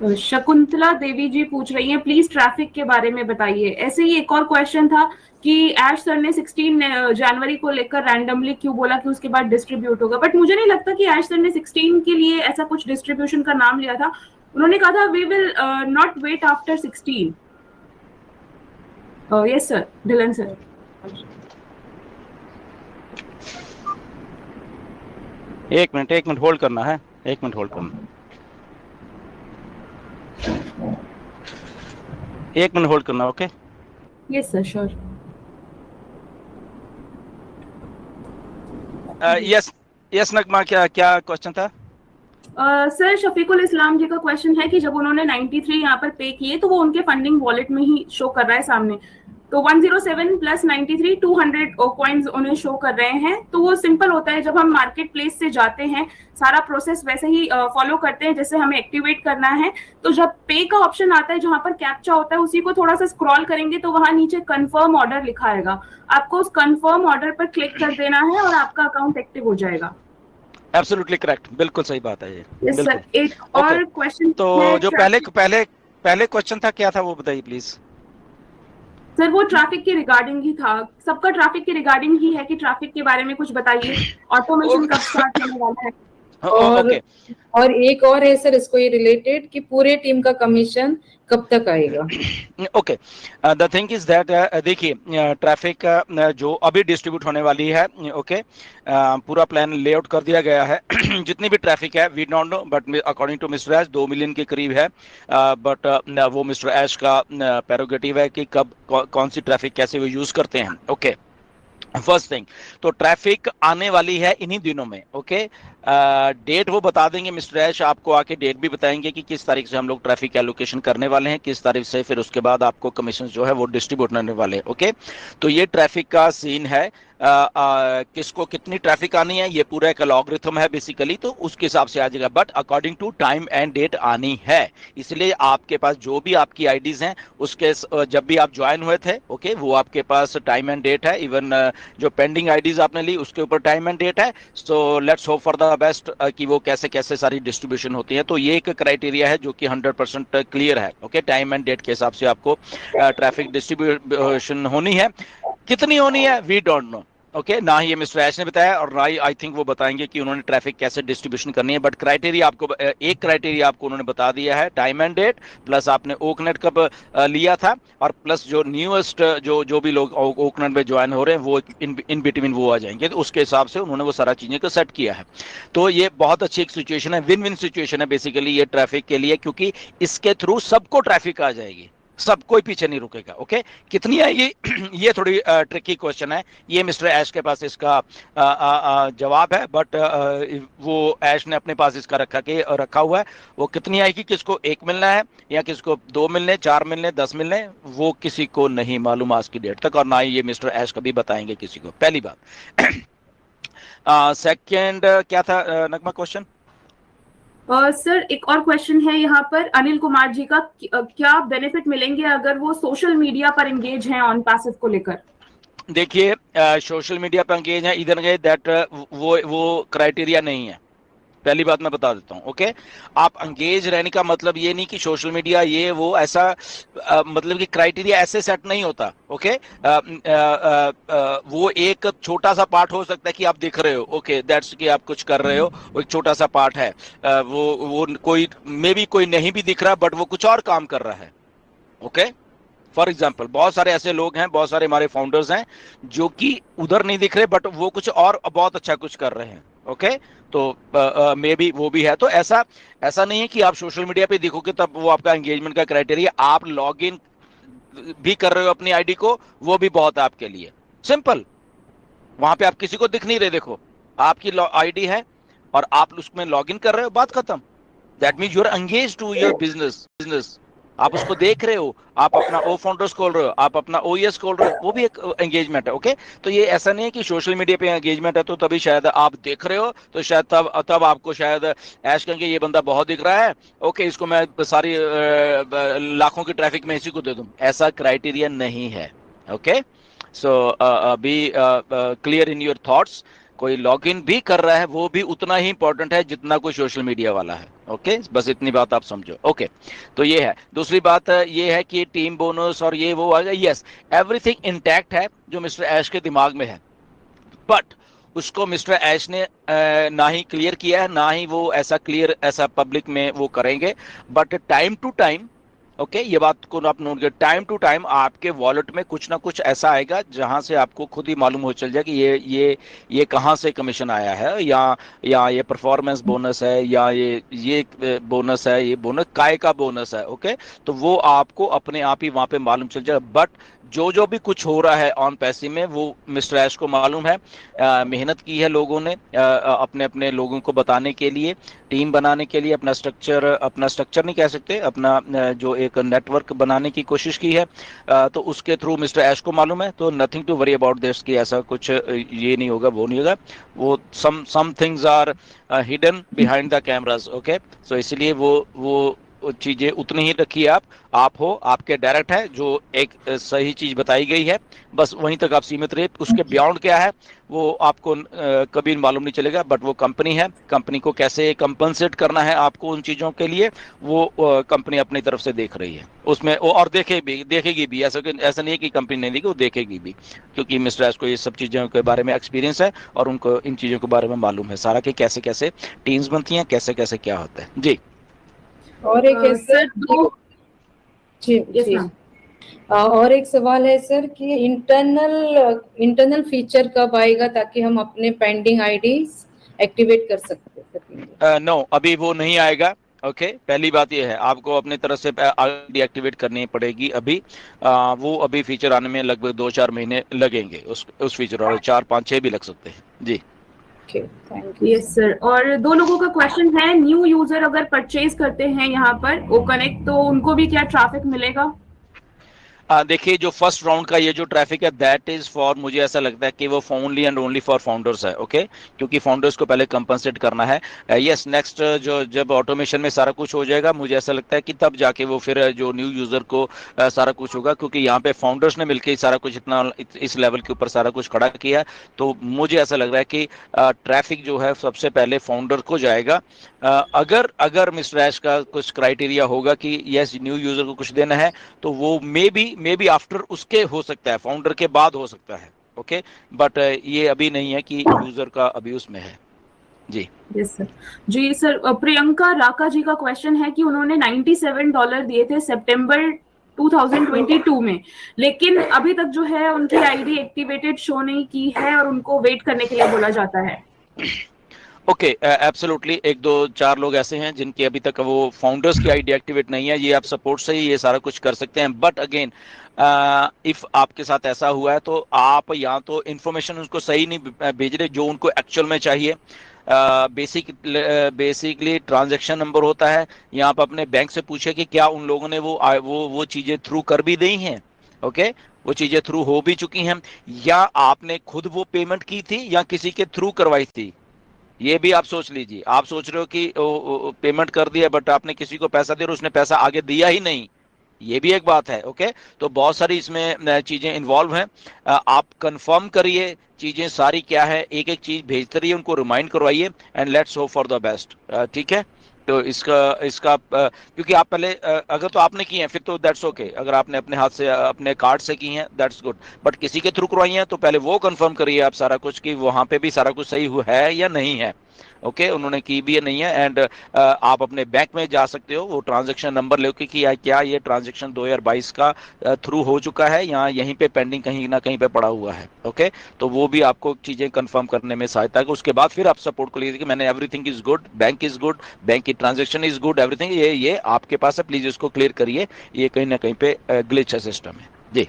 शकुंतला देवी जी पूछ रही हैं, प्लीज ट्रैफिक के बारे में बताइए। ऐसे ही एक और क्वेश्चन था कि ऐश सर ने 16 जनवरी को लेकर रैंडमली क्यों बोला कि उसके बाद डिस्ट्रीब्यूट होगा, बट मुझे नहीं लगता कि ऐश सर ने 16 के लिए ऐसा कुछ डिस्ट्रीब्यूशन का नाम लिया था। उन्होंने कहा था we will not wait after 16। Yes sir, Dylan sir. एक मिनट होल्ड करना है, एक मिनट होल्ड करना, एक मिनट होल्ड करना। Okay yes sir, sure. Yes yes Nagma, क्या क्या क्वेश्चन था? सर शफीकुल इस्लाम जी का क्वेश्चन है कि जब उन्होंने 93 यहाँ पर पे किए तो वो उनके फंडिंग वॉलेट में ही शो कर रहा है सामने, तो 107 प्लस 93 200 कॉइन्स उन्हें शो कर रहे हैं। तो वो सिंपल होता है, जब हम मार्केट प्लेस से जाते हैं सारा प्रोसेस वैसे ही फॉलो करते हैं जैसे हमें एक्टिवेट करना है। तो जब पे का ऑप्शन आता है जहां पर कैप्चा होता है, उसी को थोड़ा सा स्क्रॉल करेंगे तो वहां नीचे कंफर्म ऑर्डर लिखा आएगा, आपको उस कंफर्म ऑर्डर पर क्लिक कर देना है और आपका अकाउंट एक्टिव हो जाएगा। एब्सोल्युटली करेक्ट, बिल्कुल सही बात है ये। Yes sir. एक ओके, और क्वेश्चन तो है जो पहले क्वेश्चन था क्या था वो बताइए प्लीज। सर। वो ट्रैफिक के रिगार्डिंग ही था, सबका ट्रैफिक के रिगार्डिंग ही है कि ट्रैफिक के बारे में कुछ बताइए, ऑटोमेशन कब स्टार्ट होने वाला है। और एक और है सर इसको ये रिलेटेड कि पूरे टीम का कमीशन कब तक आएगा। Okay, the thing is that, देखिए ट्रैफिक जो अभी डिस्ट्रीब्यूट होने वाली है, ओके, पूरा प्लान लेआउट कर दिया गया है। जितनी भी ट्रैफिक है we don't know, but according to mister Ash 2 million के करीब है, बट वो मिस्टर ऐश का प्रेरोगेटिव है कि कब कौन सी ट्रैफिक कैसे वो यूज करते हैं। ओके, फर्स्ट थिंग, तो ट्रैफिक आने वाली है इन्हीं दिनों में। ओके, डेट वो बता देंगे मिस्टर ऐश, आपको आके डेट भी बताएंगे कि किस तारीख से हम लोग ट्रैफिक एलोकेशन करने वाले हैं, किस तारीख से फिर उसके बाद आपको कमीशन जो है वो डिस्ट्रीब्यूट होने वाले हैं। ओके, तो ये ट्रैफिक का सीन है। किसको कितनी ट्रैफिक आनी है ये पूरा एक लॉगरिथम है बेसिकली, तो उसके हिसाब से आ जाएगा, but according to time and date आनी है। इसलिए आपके पास जो भी आपकी आईडीज हैं उसके जब भी आप ज्वाइन हुए थे, ओके, वो आपके पास टाइम एंड डेट है। इवन जो पेंडिंग आईडीज आपने ली उसके ऊपर टाइम एंड डेट है। So let's hope for the best कि वो कैसे कैसे सारी डिस्ट्रीब्यूशन होती है। तो ये एक क्राइटेरिया है जो कि 100% क्लियर है। ओके, टाइम एंड डेट के हिसाब से आपको ट्रैफिक डिस्ट्रीब्यूशन होनी है। कितनी होनी है वी डोंट नो। ओके, ना ही ये मिस्टर ऐश ने बताया और ना ही आई थिंक वो बताएंगे कि उन्होंने ट्रैफिक कैसे डिस्ट्रीब्यूशन करनी है, बट क्राइटेरिया आपको एक क्राइटेरिया आपको उन्होंने बता दिया है, टाइम एंड डेट, प्लस आपने ओकनेट कब लिया था, और प्लस जो न्यूएस्ट जो जो भी लोग ओकनेट में ज्वाइन हो रहे हैं वो इन बिटवीन वो आ जाएंगे, तो उसके हिसाब से उन्होंने वो सारा चीजें को सेट किया है। तो ये बहुत अच्छी एक सिचुएशन है, विन विन सिचुएशन है बेसिकली ये ट्रैफिक के लिए, क्योंकि इसके थ्रू सबको ट्रैफिक आ जाएगी, सब कोई पीछे नहीं रुकेगा। ओके, कितनी आएगी ये थोड़ी ट्रिकी क्वेश्चन है, ये मिस्टर ऐश के पास इसका जवाब है, बट वो ऐश ने अपने पास इसका रखा हुआ है। वो कितनी आएगी, किसको 1 मिलना है या किसको 2 मिलने, 4 मिलने, 10 मिलने, वो किसी को नहीं मालूम आज की डेट तक, और ना ही ये मिस्टर ऐश कभी बताएंगे किसी को, पहली बात। सेकंड क्या था नगमा क्वेश्चन? सर एक और क्वेश्चन है यहाँ पर अनिल कुमार जी का, क्या बेनिफिट मिलेंगे अगर वो सोशल मीडिया पर एंगेज हैं ऑन पैसिव को लेकर। देखिए सोशल मीडिया पर एंगेज है इधर गए दैट वो क्राइटेरिया नहीं है, पहली बात मैं बता देता हूँ। ओके, आप एंगेज रहने का मतलब ये नहीं कि सोशल मीडिया ये वो ऐसा मतलब कि क्राइटेरिया ऐसे सेट नहीं होता। ओके, वो एक छोटा सा पार्ट हो सकता है कि आप दिख रहे हो, ओके दैट्स कि आप कुछ कर रहे हो, वो एक छोटा सा पार्ट है। वो कोई मे बी कोई नहीं भी दिख रहा बट वो कुछ और काम कर रहा है। ओके, फॉर एग्जाम्पल बहुत सारे ऐसे लोग हैं, बहुत सारे हमारे फाउंडर्स हैं जो कि उधर नहीं दिख रहे बट वो कुछ और बहुत अच्छा कुछ कर रहे हैं। ओके, तो मे बी वो भी है। तो ऐसा नहीं है कि आप सोशल मीडिया पे दिखोगे तब वो आपका एंगेजमेंट का क्राइटेरिया, आप लॉग इन भी कर रहे हो अपनी आईडी को, वो भी बहुत है आपके लिए। सिंपल, वहां पे आप किसी को दिख नहीं रहे, देखो आपकी आईडी है और आप उसमें लॉग इन कर रहे हो, बात खत्म। That means you are engage to your business, आप उसको देख रहे हो, आप अपना ओ फाउंडर्स खोल रहे हो, आप अपना ओएस खोल रहे हो, वो भी एक एंगेजमेंट है। ओके, तो ये ऐसा नहीं है कि सोशल मीडिया पे एंगेजमेंट है तो तभी शायद आप देख रहे हो, तो शायद तब आपको शायद ऐश कहेंगे ये बंदा बहुत दिख रहा है, ओके इसको मैं सारी लाखों की ट्रैफिक में इसी को दे दूं, ऐसा क्राइटेरिया नहीं है। Okay, so be clear in your thoughts कोई लॉगिन भी कर रहा है वो भी उतना ही इंपॉर्टेंट है जितना कोई सोशल मीडिया वाला है। ओके, बस इतनी बात आप समझो। ओके, तो ये है। दूसरी बात ये है कि टीम बोनस और ये वो आ गया, यस एवरीथिंग इंटैक्ट है जो मिस्टर ऐश के दिमाग में है, बट उसको मिस्टर ऐश ने ना ही क्लियर किया है, ना ही वो ऐसा क्लियर ऐसा पब्लिक में वो करेंगे। But time to time, okay, ये बात को आप नोट करें, टाइम टू टाइम आपके वॉलेट में कुछ ना कुछ ऐसा आएगा जहां से आपको खुद ही मालूम हो चल जाए कि ये कहां से कमीशन आया है, या ये परफॉर्मेंस बोनस है, या ये बोनस है, ये बोनस काय का बोनस है। ओके, तो वो आपको अपने आप ही वहां पे मालूम चल जाए। बट जो भी कुछ हो रहा है ऑन पैसिव में वो मिस्टर ऐश को मालूम है। मेहनत की है लोगों ने अपने अपने लोगों को बताने के लिए, टीम बनाने के लिए, अपना स्ट्रक्चर नहीं कह सकते, अपना जो एक नेटवर्क बनाने की कोशिश की है, तो उसके थ्रू मिस्टर ऐश को मालूम है। तो nothing to worry about this कि ऐसा कुछ ये नहीं होगा, वो नहीं होगा, वो some things are hidden behind the cameras. Okay, so इसलिए वो चीजें उतनी ही रखिए। आप हो, आपके डायरेक्ट है, जो एक सही चीज बताई गई है बस वहीं तक आप सीमित रहे। उसके बियॉन्ड क्या है वो आपको कभी मालूम नहीं चलेगा। बट वो कंपनी है, कंपनी को कैसे कंपनसेट करना है आपको उन चीजों के लिए, वो कंपनी अपनी तरफ से देख रही है उसमें, और देखेगी भी। ऐसा नहीं है कि कंपनी नहीं देगी, वो देखेगी भी, क्योंकि मिस्टर ऐश को ये सब चीजों के बारे में एक्सपीरियंस है और उनको इन चीजों के बारे में मालूम है सारा कि कैसे कैसे टीम्स बनती हैं, कैसे कैसे क्या होता है। जी, और एक सर जी जी और एक सवाल है सर कि इंटरनल फीचर कब आएगा ताकि हम अपने पेंडिंग आईडीज एक्टिवेट कर सकें? नो, अभी वो नहीं आएगा। ओके, पहली बात ये है आपको अपने तरफ से आईडी एक्टिवेट करनी पड़ेगी अभी। वो अभी फीचर आने में लगभग 2-4 महीने लगेंगे उस फीचर, और 4, 5, 6 भी लग सकते हैं। जी, यस सर। और 2 लोगों का क्वेश्चन है, न्यू यूजर अगर परचेज करते हैं यहाँ पर ओ कनेक्ट, तो उनको भी क्या ट्रैफिक मिलेगा? देखिए, जो फर्स्ट राउंड का ये जो ट्रैफिक है दैट इज फॉर, मुझे ऐसा लगता है कि वो only and only for founders है। ओके, क्योंकि फाउंडर्स को पहले कंपनसेट करना है। यस, नेक्स्ट जो जब ऑटोमेशन में सारा कुछ हो जाएगा, मुझे ऐसा लगता है कि तब जाके वो फिर जो न्यू यूजर को सारा कुछ होगा, क्योंकि यहाँ पे फाउंडर्स ने मिलकर सारा कुछ इस लेवल के ऊपर सारा कुछ खड़ा किया। तो मुझे ऐसा लग रहा है कि ट्रैफिक जो है सबसे पहले फाउंडर को जाएगा। अगर मिस्टर ऐश का कुछ क्राइटेरिया होगा कि यस न्यू यूजर को कुछ देना है, तो वो मे बी आफ्टर उसके हो सकता है, फाउंडर के बाद हो सकता है। ओके, बट ये अभी नहीं है कि यूजर का अभी उसमें है। जी, यस सर। जी सर, प्रियंका राका जी का क्वेश्चन है कि उन्होंने $97 दिए थे सितंबर 2022 में, लेकिन अभी तक जो है उनकी आईडी एक्टिवेटेड शो नहीं की है और उनको वेट करने के लिए बोला जाता है। ओके, एब्सोल्युटली 1-2-4 लोग ऐसे हैं जिनकी अभी तक वो फाउंडर्स की आईडी एक्टिवेट नहीं है। ये आप सपोर्ट से ही ये सारा कुछ कर सकते हैं। बट अगेन इफ आपके साथ ऐसा हुआ है तो आप या तो इन्फॉर्मेशन उसको सही नहीं भेज रहे जो उनको एक्चुअल में चाहिए। बेसिकली ट्रांजैक्शन नंबर होता है, या आप अपने बैंक से पूछे कि क्या उन लोगों ने वो चीजें थ्रू कर भी दी हैं। ओके, वो चीजें थ्रू हो भी चुकी हैं, या आपने खुद वो पेमेंट की थी या किसी के थ्रू करवाई थी, ये भी आप सोच लीजिए। आप सोच रहे हो कि पेमेंट कर दिया बट आपने किसी को पैसा दिया और उसने पैसा आगे दिया ही नहीं, ये भी एक बात है। ओके, तो बहुत सारी इसमें चीजें इन्वॉल्व हैं। आप कंफर्म करिए चीजें सारी क्या है, एक एक चीज भेजते रहिए, उनको रिमाइंड करवाइए and let's hope for the best. ठीक है, तो इसका क्योंकि आप पहले अगर तो आपने की है फिर तो दैट्स ओके, अगर आपने अपने हाथ से अपने कार्ड से की हैं दैट्स गुड, बट किसी के थ्रू करवाई हैं तो पहले वो कंफर्म करिए आप सारा कुछ कि वहां पे भी सारा कुछ सही हुआ है या नहीं है। ओके, उन्होंने की भी या नहीं है। एंड आप अपने बैंक में जा सकते हो, वो ट्रांजैक्शन नंबर लेके कि क्या ये ट्रांजैक्शन 2022 का थ्रू हो चुका है या यहीं पे पेंडिंग कहीं ना कहीं पे पड़ा हुआ है। ओके, तो वो भी आपको चीजें कंफर्म करने में सहायता है। उसके बाद फिर आप सपोर्ट को लीजिए कि मैंने everything is good, bank is good, bank की ट्रांजेक्शन इज गुड, एवरीथिंग ये आपके पास है, प्लीज इसको क्लियर करिए, ये कहीं ना कहीं पे ग्लिच है सिस्टम में। जी।